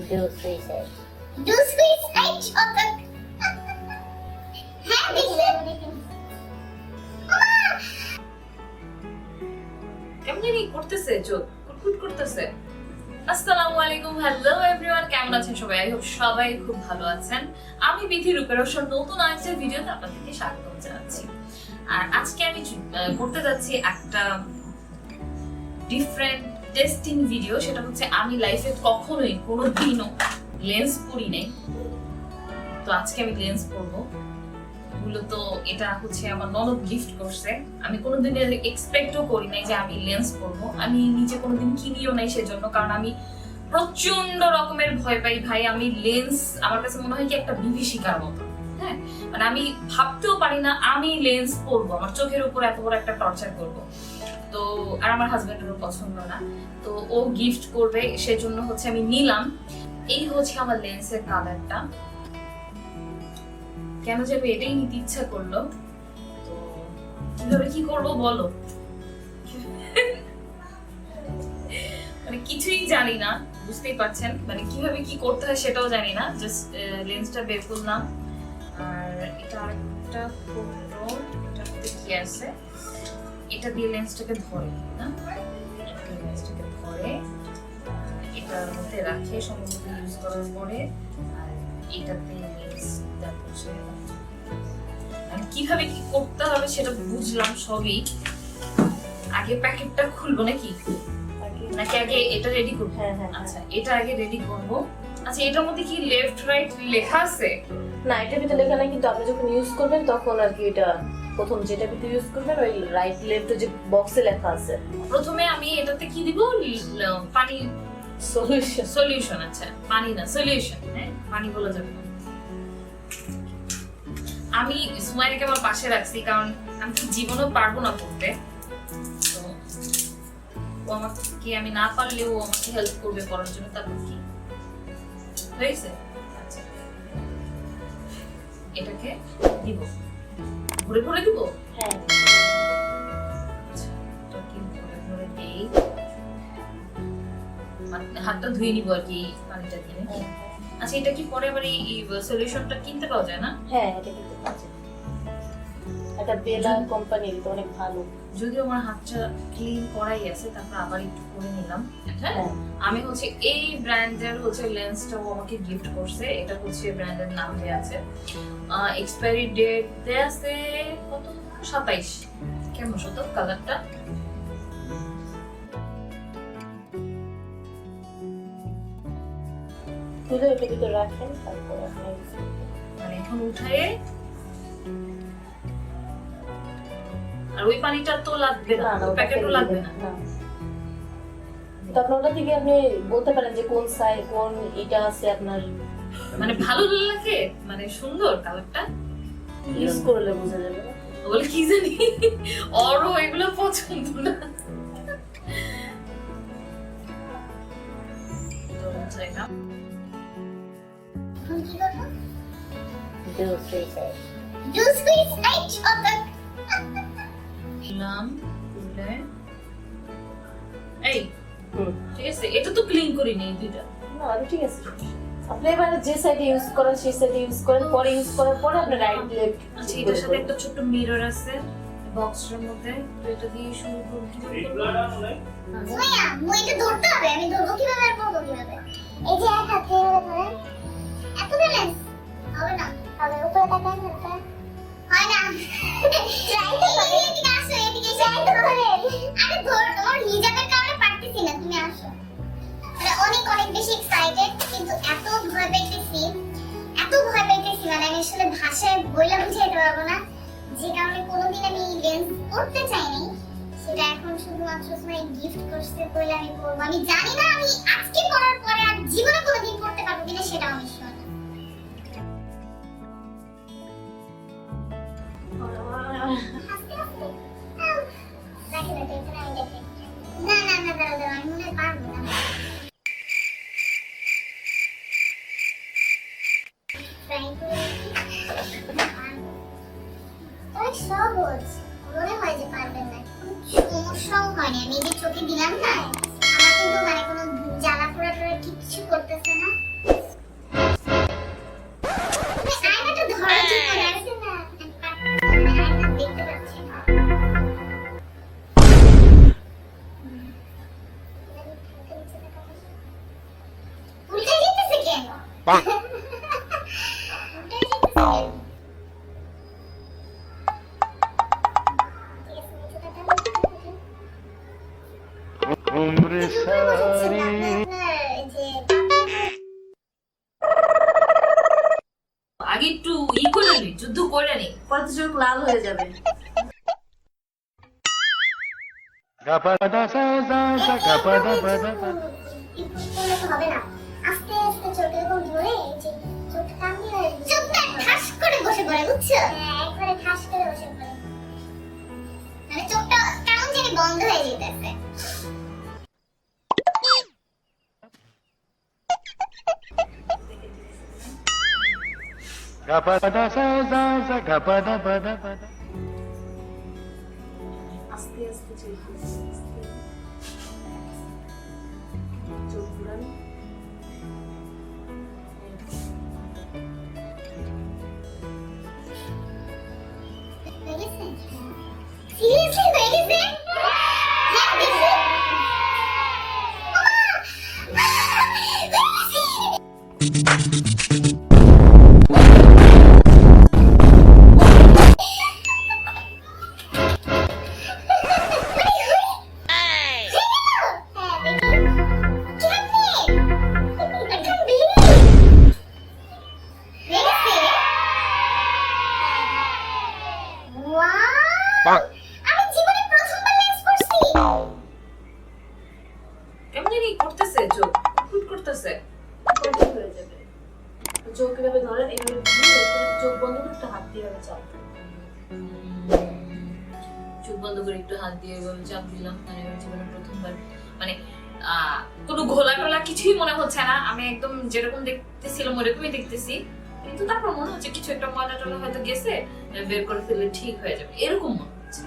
Do suicide. Do suicide okay. হ্যাঁ দেখছেন কেমনি করতেছে চোখ কুটকুট করতেছে। আসসালামু আলাইকুম, হ্যালো এভরিওয়ান, কেমন আছেন সবাই? আই হোপ সবাই খুব ভালো আছেন। আমি বিথি রূপের নতুন আরেকটা ভিডিওতে আপনাদেরকে স্বাগত জানাচ্ছি। আর আজকে আমি করতে যাচ্ছি একটা ডিফারেন্ট টেস্টিং ভিডিও। সেটা হচ্ছে আমি লাইফে কখনোই কোনোদিনও লেন্স পরি নাই, তো আজকে আমি লেন্স পরবো। মূলত এটা হচ্ছে আমার ননদ গিফট করছে। আমি কোনোদিন এক্সপেক্টও করি নাই যে আমি লেন্স পরবো। আমি নিজে কোনোদিন কিনিও নাই সেজন্য, কারণ আমি প্রচন্ড রকমের ভয় পাই ভাই। আমি লেন্স আমার কাছে মনে হয় কি একটা বিভীষিকার মতো। হ্যাঁ, মানে আমি ভাবতেও পারি না আমি লেন্স পরবো, আমার চোখের উপর এত বড় একটা টর্চার করবো। তো আর আমার হাজবেন্ডেরও পছন্দ না, তো ও গিফট করবে সেজন্য হচ্ছে আমি নিলাম। এই হচ্ছে আমার লেন্সের কালারটা। কেন যাবে এটাই নিতে ইচ্ছা করলো, তো কিভাবে কি করবো বলো। মানে কিছুই জানি না, বুঝতেই পারছেন, মানে কিভাবে কি করতে হয় সেটাও জানি না। জাস্ট লেন্সটা বের করলাম। আর এটা আরেকটা ফটো, এটার মধ্যে কি আছে, এটা দিয়ে লেন্সটাকে ধরে না, লেন্সটাকে ধরে এটার মধ্যে রাখে সম্ভবত ইউজ করার পরে। আর এটাতে লেন্সটা বসে কিভাবে কি করতে হবে সেটা বুঝলাম সবই। আগে প্যাকেটটা খুলবো নাকি নাকি আগে এটা রেডি করবো? আচ্ছা, এটা আগে রেডি করবো। আচ্ছা, এটার মধ্যে কি লেফট রাইট লেখা আছে? না, এটার ভিতরে লেখা নাই, কিন্তু আপনি যখন ইউজ করবেন তখন আর কি এটা প্রথম যেটা ভিতরে ইউজ করবেন ওই রাইট লেফট যে বক্সে লেখা আছে। প্রথমে আমি এটাতে কি দিব? পানি সলিউশন। আচ্ছা, পানি না, সলিউশন। হ্যাঁ, পানি বলা যাবে না। আমি সুমাইয়াকে আমার পাশে রাখছি, কারণ আমি তো জীবনেও পারবো না করতে। তো ও আমাকে, আমি না পারলেও ও আমাকে হেল্প করবে করার জন্য। তারপর কি হয়েছে? আচ্ছা, এটাকে দিব, ভরে ভরে দিব। হ্যাঁ, আচ্ছা, এটাকে ভরে ভরে দেই। হাতটা ধুয়ে নিব আর কি পানিটা দিয়ে। আচ্ছা, এটা কি পরে আবার এই সলিউশনটা কিনতে পাওয়া যায় না? হ্যাঁ, এটা কিনতে পাওয়া যায়। এটা বেলা কোম্পানির, তো অনেক ভালো। যদিও আমার হাতটা ক্লিন করাই আছে, তারপর আবার একটু করে নিলাম। হ্যাঁ, আমি হচ্ছে এই ব্র্যান্ডের হচ্ছে লেন্সটা ও আমাকে গিফট করছে। এটা হচ্ছে ব্র্যান্ডের নাম দেয়া আছে, এক্সপায়ারি ডেট দেয়া আছে কত, 27। কেমন শত কালারটা? তুলে ওটা ভিতরে রাখেন, তারপর আপনি মানে এখন উঠায়ে। আর ওই পানিটা তো লাগবে না, ওই প্যাকেটও লাগবে না। তখন ওটা থেকে আপনি বলতে পারেন যে কোন সাইজ কোন এটা আছে আপনার, মানে ভালো লাগে, মানে সুন্দর কালারটা। ইউজ করলে বোঝা যাবে না। বলে কি জানি ওরও এগুলো পছন্দ না। Do suicide. Do suicide okay. নাম তুলে এই ঠিক আছে, এটা তো ক্লিন করি নি দুইটা। না, ঠিক আছে। আপনি এবারে যে সাইডে ইউজ করেন সেই সাইডে ইউজ করেন, পরে ইউজ করার পরে আপনি রাইট লেফট। আচ্ছা, এটার সাথে একটা ছোট মিরর আছে বক্সের মধ্যে, তো এটা দিয়ে শুরু করব। কি করব? সুমাইয়া, এটা ধরতে হবে। আমি ধরবো কিভাবে আর পড়বো কিভাবে? এই যে এক হাতে ধরে এত ব্যালেন্স হবে না, তাহলে উপরে তাকান ধরতে হয় না। রাইট এদিকে আসো, এদিকে রাইট ধরে। আরে ধর, তোমার হিজাবের কারণে পারতেছি না, তুমি আসো। মানে অনেক অনেক বেশি এক্সাইটেড, কিন্তু এত ভয় পাইতেছি মানে আমি আসলে ভাষায় বইলা বুঝাইতে পারবো না, যে কারণে কোনোদিন আমি লেন্স পড়তে চাইনি। সেটা এখন শুধুমাত্র সুমাই গিফট করতে বলে আমি পড়বো। আমি জানি না আমি আজকে পড়ার পরে আর জীবনে কোনোদিন পড়তে পারবো কিনা, সেটা আমি শিওর না। দাঁড়াও, আমি মনে হয় পারবো না। সহজ মনে হয় যে পারবেন না, সমস্যাও হয়নি। আমি যে চোখে দিলাম না, আমার কিন্তু মানে কোনো জ্বালা পোড়া টোড়া কিচ্ছু করতেছে না। আগে একটু করে নি, যুদ্ধ করে নি, পরে তো চোখ লাল হয়ে যাবে। হবে না, আস্তে আস্তে চোখ এরকম ধরে চোখটা টান দিয়ে চোখটা ঠাস করে বসে পড়ে, বুঝছো? হ্যাঁ, একবারে ঠাস করে বসে পড়ে, মানে চোখটা কেমন জানি বন্ধ হয়ে যেতেছে। আস্তে আস্তে চোখ চোখ ঘুরান। হয়ে গেছে? সিরিয়াসলি হয়ে গেছে? হ্যাঁ, দেখি। কেমন জানি করতেছে, চোখ ফুট করতেছে। পরে ঠিক হয়ে যাবে। চোখ এভাবে ধরেন, এভাবে ঘুরিয়ে চোখ বন্ধ করে একটা হাত দিয়ে এভাবে চাপ দেন। চোখ বন্ধ করে একটু হাত দিয়ে এভাবে চাপ দিলাম, মানে আমার জীবনে প্রথমবার, মানে কোনো ঘোলা টোলা কিছুই মনে হচ্ছে না, আমি একদম যেরকম দেখতেছিলাম ওরকমই দেখতেছি, কিন্তু তারপর মনে হচ্ছে কিছু একটা ময়লা টলা হয়তো গেছে, বের করে ফেললে ঠিক হয়ে যাবে, এরকম মনে হচ্ছে।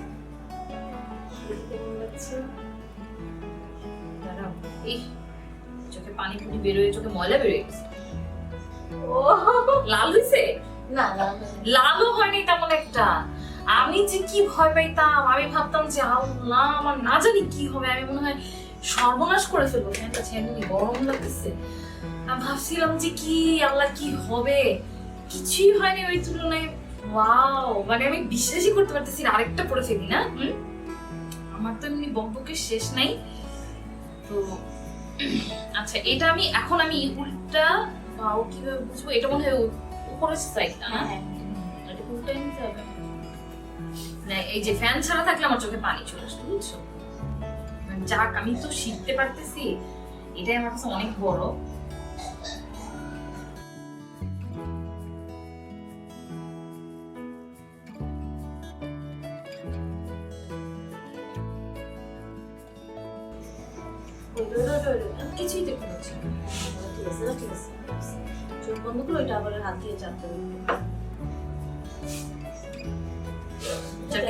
দেখি কেমন লাগছে। দাঁড়াও, এই চোখে পানি পুনি বেরোয়, চোখে ময়লা বেরোয় গেছে। ও লাল হয়েছে? না না, লালও হয়নি তেমন একটা। আমি যে কি ভয় পাইতাম, আমি ভাবতাম যে আল্লাহ আমার না জানি কি হবে, আমি মনে হয় সর্বনাশ করে ফেলবো, ফ্যানটা ছেড়ে নিয়ে গরম লাগতেছে। আমি ভাবছিলাম যে কি আল্লাহ কি হবে, কিছুই হয়নি ওই তুলনায়। ওয়াও, মানে আমি বিশ্বাসই করতে পারতেছি না, আরেকটা পড়ে ফেলি না। আমার তো এমনি বকবকের শেষ নাই। তো আচ্ছা, এটা আমি এখন উল্টা পাও কিভাবে বুঝবো? এটা মনে হয় উপরের সাইড না, এটা উল্টাই নিতে হবে না। এই যে ফ্যান ছাড়া থাকলে আমার চোখে পানি চলে আসতো, বুঝছো? যাক, আমি তো শিখতে পারতেছি, এটাই আমার কাছে অনেক বড়। কিছুই দেখতে পাচ্ছি না। ঠিক আছে না, ঠিক আছে। চোখ বন্ধ করে ওইটা আবার হাত দিয়ে চাপ দেবেন।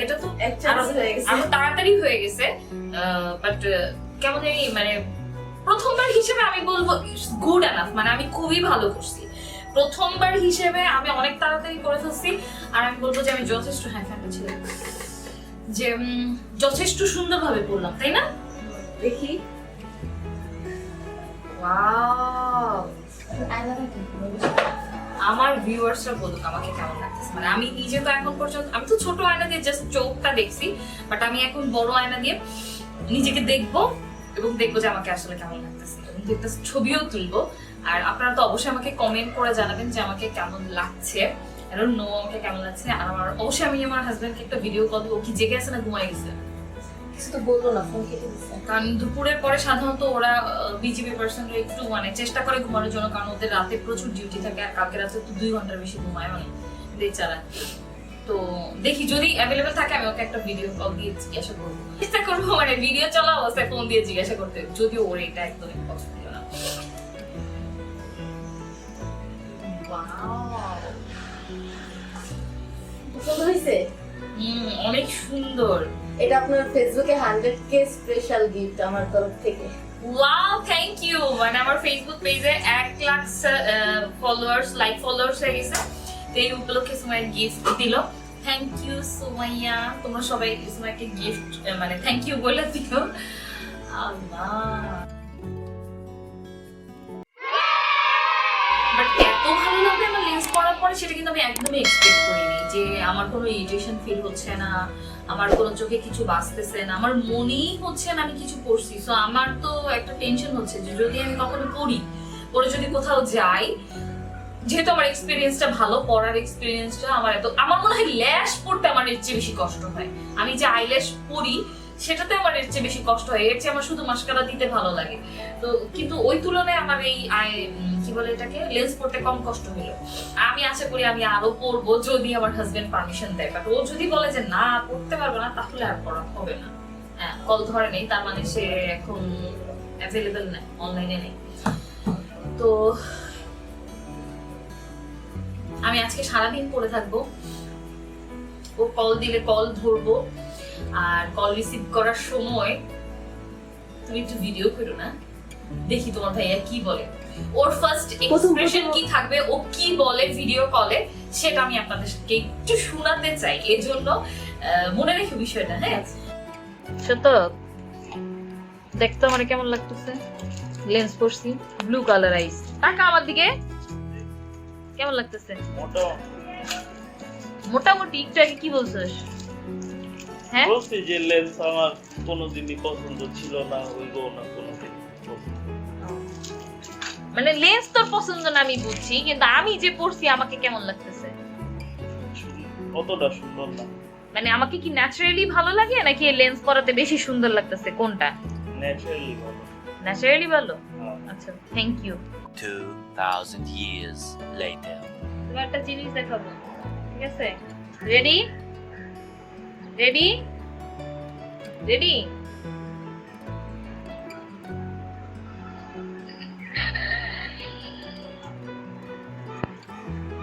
এটা তো এক চান্স হয়ে গেছে। আরো তাড়াতাড়ি হয়ে গেছে, বাট কেমন জানি, মানে প্রথমবার হিসেবে আমি বলবো গুড এনাফ, মানে আমি খুবই ভালো করছি। প্রথমবার হিসেবে আমি অনেক তাড়াতাড়ি করে ফেলছি, আর আমি বলবো যে আমি যথেষ্ট, হ্যাঁ ফ্যানটা ছিল, যে যথেষ্ট সুন্দরভাবে করলাম, তাই না? দেখি। ওয়াও, আয়নাটা কি? আমার ভিউয়ার্সরা বলুক আমাকে কেমন লাগতেছে। মানে আমি নিজে তো এখন পর্যন্ত, আমি তো ছোট আয়না দিয়ে জাস্ট চোখটা দেখছি, বাট আমি এখন বড় আয়না দিয়ে নিজেকে দেখবো এবং দেখবো যে আমাকে আসলে কেমন লাগতেছে, এবং একটা ছবিও তুলবো। আর আপনারা তো অবশ্যই আমাকে কমেন্ট করে জানাবেন যে আমাকে কেমন লাগছে, আই ডোন্ট নো আমাকে কেমন লাগছে। আর আমার অবশ্যই আমি আমার হাজবেন্ডকে একটা ভিডিও কল দেবো, কি জেগে আছে না ঘুমায় গেছে, কিছু তো বললো না, ফোন কেটে দিচ্ছে। কারণ দুপুরের পরে সাধারণত ওরা বিজিবি পার্সনরা একটু মানে চেষ্টা করে ঘুমানোর জন্য, কারণ ওদের রাতে প্রচুর ডিউটি থাকে, আর কালকে রাতে তো 2 ঘন্টার বেশি ঘুমায়, মানে বেচারা। তো দেখি যদি অ্যাভেলেবল থাকে আমি ওকে একটা ভিডিও কল দিয়ে জিজ্ঞাসা করবো, চেষ্টা করবো, মানে ভিডিও চলা অবস্থায় ফোন দিয়ে জিজ্ঞাসা করতে, যদিও ওর এটা একদমই পছন্দ না। পছন্দ হয়েছে? অনেক সুন্দর। এটা আপনার ফেসবুকে 100K স্পেশাল গিফট আমার তরফ থেকে। Wow, thank you. মানে আমার ফেসবুক পেজে 1 লাখ ফলোয়ার্স, লাইক ফলোয়ার্স হয়ে গেছে, তো এই উপলক্ষে সুমাইয়া গিফট দিল। থ্যাংক ইউ সুমাইয়া, তোমরা সবাই সুমাইয়াকে গিফট মানে থ্যাংক ইউ বলে দিও। আল্লাহ, বাট এত ভালো লাগবে আমার লেন্স পরার পরে, সেটা কিন্তু আমি একদমই এক্সপেক্ট করিনি। যে আমার কোনো ইরিটেশন ফিল হচ্ছে না, আমার কোনো চোখে কিছু বাজতেছে না, আমার মনেই হচ্ছে না আমি কিছু পড়ছি। সো আমার তো একটা টেনশন হচ্ছে যে যদি আমি কখনো পড়ি, পরে যদি কোথাও যাই, যেহেতু আমার এক্সপিরিয়েন্সটা ভালো, পড়ার এক্সপিরিয়েন্সটা আমার মনে হয় ল্যাশ পড়তে আমার এর চেয়ে বেশি কষ্ট হয়। আমি যে আইল্যাশ পরি সেটাতে আমার এর চেয়ে বেশি কষ্ট হয়, এর চেয়ে আমার শুধু মাস্কারা দিতে ভালো লাগে। তো কিন্তু ওই তুলনায় আমার এই কি বলে এটাকে, লেন্স পড়তে কম কষ্ট হলো। আমি আশা করি আমি আরো পড়বো যদি আমার হাজবেন্ড পারমিশন দেয়। বাট ও যদি বলে যে না পড়তে পারবে না, তাহলে আর পড়া হবে না। হ্যাঁ, কল ধরে নেই, তার মানে সে এখন অ্যাভেলেবেল নেই, অনলাইনে নেই। তো আমি আজকে সারাদিন পড়ে থাকবো। ও কল দিলে কল ধরবো, আর কল রিসিভ করার সময় তুমি একটু ভিডিও করো না, দেখি তোমার ভাইয়া কি বলে, ওর ফার্স্ট এক্সপ্রেশন কি থাকবে, ও কি বলে ভিডিও কলে, সেটা আমি আপনাদেরকে একটু শোনাতে চাই। এর জন্য মনে রেখে বিষয়টা। হ্যাঁ, সত্য দেখতো আমার কেমন লাগতেছে, লেন্স পরছি, ব্লু কালার আইস। টাকা আমার দিকে কেমন লাগতেছে? মোটামুটি একটু আগে কি বলছিস? হ্যাঁ, বলছি যে লেন্স আমার কোনোদিনই পছন্দ ছিল না, হইবো না কোনোদিন। মানে লেন্স তোর পছন্দ না আমি বুঝছি, কিন্তু আমি যে পরছি আমাকে কেমন লাগতেছে? অতটা সুন্দর না। মানে আমাকে কি ন্যাচারালি ভালো লাগে নাকি লেন্স পরাতে বেশি সুন্দর লাগতেছে, কোনটা? ন্যাচারালি ভালো। ন্যাচারালি ভালো। আচ্ছা, থ্যাংক ইউ। 2000 years later. তোমার একটা জিনিস দেখাবো, ঠিক আছে? Ready ready ready?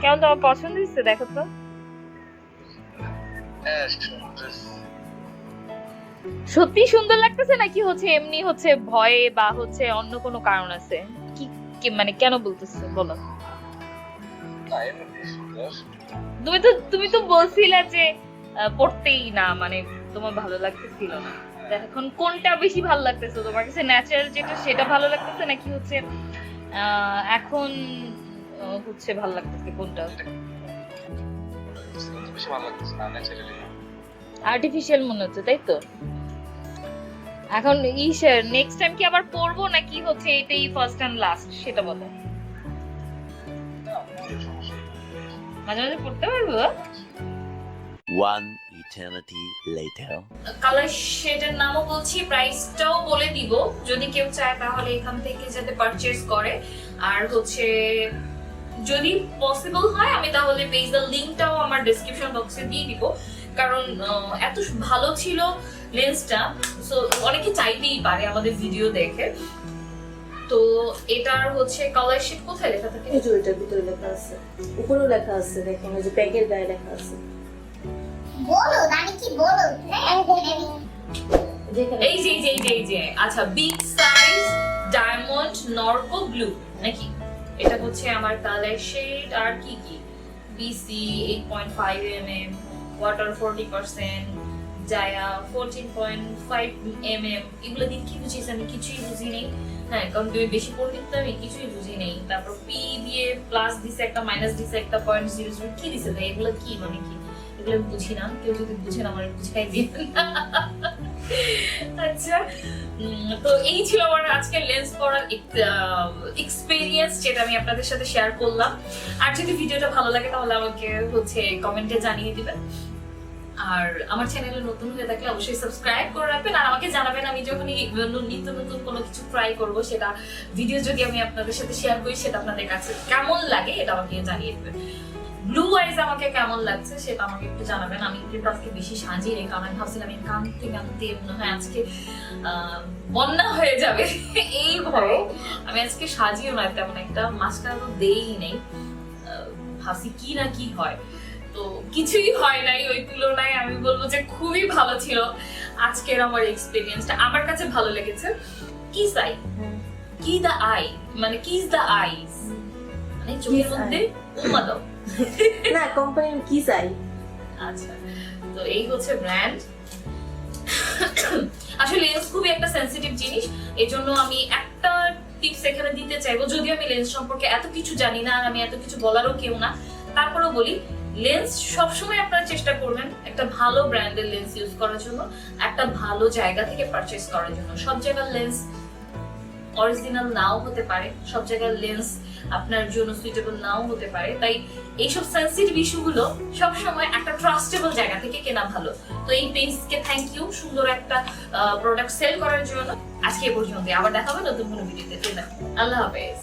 কেমন, তোমার পছন্দ হয়েছে? দেখো তো। সত্যি সুন্দর লাগতেছে নাকি হচ্ছে এমনি হচ্ছে ভয়ে বা হচ্ছে অন্য কোনো কারণ আছে? কি মানে কেন বলতেছো বলো? তুমি তো বলছিলে যে পড়তেই না, মানে তোমার ভালো লাগতেছিল না। এখন কোনটা বেশি ভালো লাগতেছে তোমার কাছে, ন্যাচারাল যেটা সেটা ভালো লাগতেছে নাকি হচ্ছে এখন হচ্ছে ভালো লাগতেছে, কোনটা? আর্টিফিশিয়াল মনে হচ্ছে, তাই তো? এখন নেক্সট টাইম কি আবার পড়বো নাকি হচ্ছে এটাই ফার্স্ট এন্ড লাস্ট, সেটা বলো। মাঝে মাঝে পড়তে পারবো। One eternity later. কালার শেডের নামও বলছি, প্রাইসটাও বলে দিব, যদি কেউ চায় তাহলে এখান থেকে যাতে পারচেজ করে। আর হচ্ছে যদি পসিবল হয় আমি তাহলে পেজের লিংকটাও আমার ডেসক্রিপশন বক্সে দিয়ে দিব, কারণ এত ভালো ছিল লেন্সটা। সো অনেকে চাইতেই পারে আমাদের ভিডিও দেখে। তো এটার হচ্ছে কালার শেড কোথায় লেখা থাকে? এই যে এটার ভিতরে লেখা আছে, উপরেও লেখা আছে, দেখেন এই যে প্যাকের গায়ে লেখা আছে। বলো আমি কি বলো? এই যে আচ্ছা, বিগ সাইজ ডায়মন্ড নরকো ব্লু নাকি? এটা হচ্ছে আমার কালার শেড। আর কি কি? বিসি 8.5 mm, ওয়াটার 40%, জায়া 14.5 mm। এগুলো দিয়ে কি বুঝিস? আমি কিছুই বুঝি নেই। হ্যাঁ, কারণ তুমি বেশি পড়ে দিতে আমি কিছুই বুঝি নেই। তারপর পি দিয়ে প্লাস দিছে একটা, মাইনাস দিছে একটা, 0.00 কি দিছে? তাই এগুলো কি মানে কি? এগুলো বুঝি না, কেউ যদি বুঝেন আমার বুঝাই দিবেন। আচ্ছা, তো এই ছিল আমার আজকে লেন্স পরার এক্সপেরিয়েন্স, যেটা আমি আপনাদের সাথে শেয়ার করলাম। আর যদি ভিডিওটা ভালো লাগে তাহলে আমাকে হচ্ছে কমেন্টে জানিয়ে দিবেন। আর আমার চ্যানেলে নতুন হয়ে থাকলে অবশ্যই সাবস্ক্রাইব করে রাখবেন, আর আমাকে জানাবেন আমি যখনই নিত্য নতুন কোনো কিছু ট্রাই করব, সেটা ভিডিও যদি আমি আপনাদের সাথে শেয়ার করি, সেটা আপনাদের কাছে কেমন লাগে এটা আমাকে জানিয়ে দেবেন। ব্লু আইজ আমাকে কেমন লাগছে সেটা আমাকে একটু জানাবেন। আমি কিন্তু আজকে বেশি সাজিয়ে রেখে আমি ভাবছিলাম আমি কাঁদতে কাঁদতে মনে হয় আজকে বন্যা হয়ে যাবে এই ভয়ে আমি আজকে সাজিও না তেমন একটা, মাস্কারা তো দেই নেই, ভাবছি কি না কি হয়, তো কিছুই হয় নাই। ওই তুলনায় আমি বলবো যে খুবই ভালো ছিল আজকের আমার এক্সপেরিয়েন্সটা, আমার কাছে ভালো লেগেছে। কি সাই কি দা আই, মানে কি ইজ দা আইস, মানে চোখের মধ্যে উম্মা দাও না, কোম্পানির কি চাই। আচ্ছা, তো এই হচ্ছে ব্র্যান্ড। আসলে লেন্স খুবই একটা সেনসিটিভ জিনিস, এজন্য আমি একটা টিপস এখানে এখানে দিতে চাইবো, যদিও আমি লেন্স সম্পর্কে এত কিছু জানি না আর আমি এত কিছু বলারও কেউ না, তারপরেও বলি লেন্স সবসময় আপনারা চেষ্টা করবেন একটা ভালো ব্র্যান্ডের লেন্স ইউজ করার জন্য, একটা ভালো জায়গা থেকে পারচেজ করার জন্য। সব জায়গার লেন্স অরিজিনাল নাও হতে পারে, সব জায়গার লেন্স আপনার জন্য সুইটেবল নাও হতে পারে, তাই এইসব সেন্সিটিভ ইস্যুগুলো সবসময় একটা ট্রাস্টেবল জায়গা থেকে কেনা ভালো। তো এই পেজকে থ্যাংক ইউ সুন্দর একটা প্রোডাক্ট সেল করার জন্য। আজকে এ পর্যন্ত, আবার দেখা হবে নতুন কোনো ভিডিওতে। আল্লাহ হাফেজ।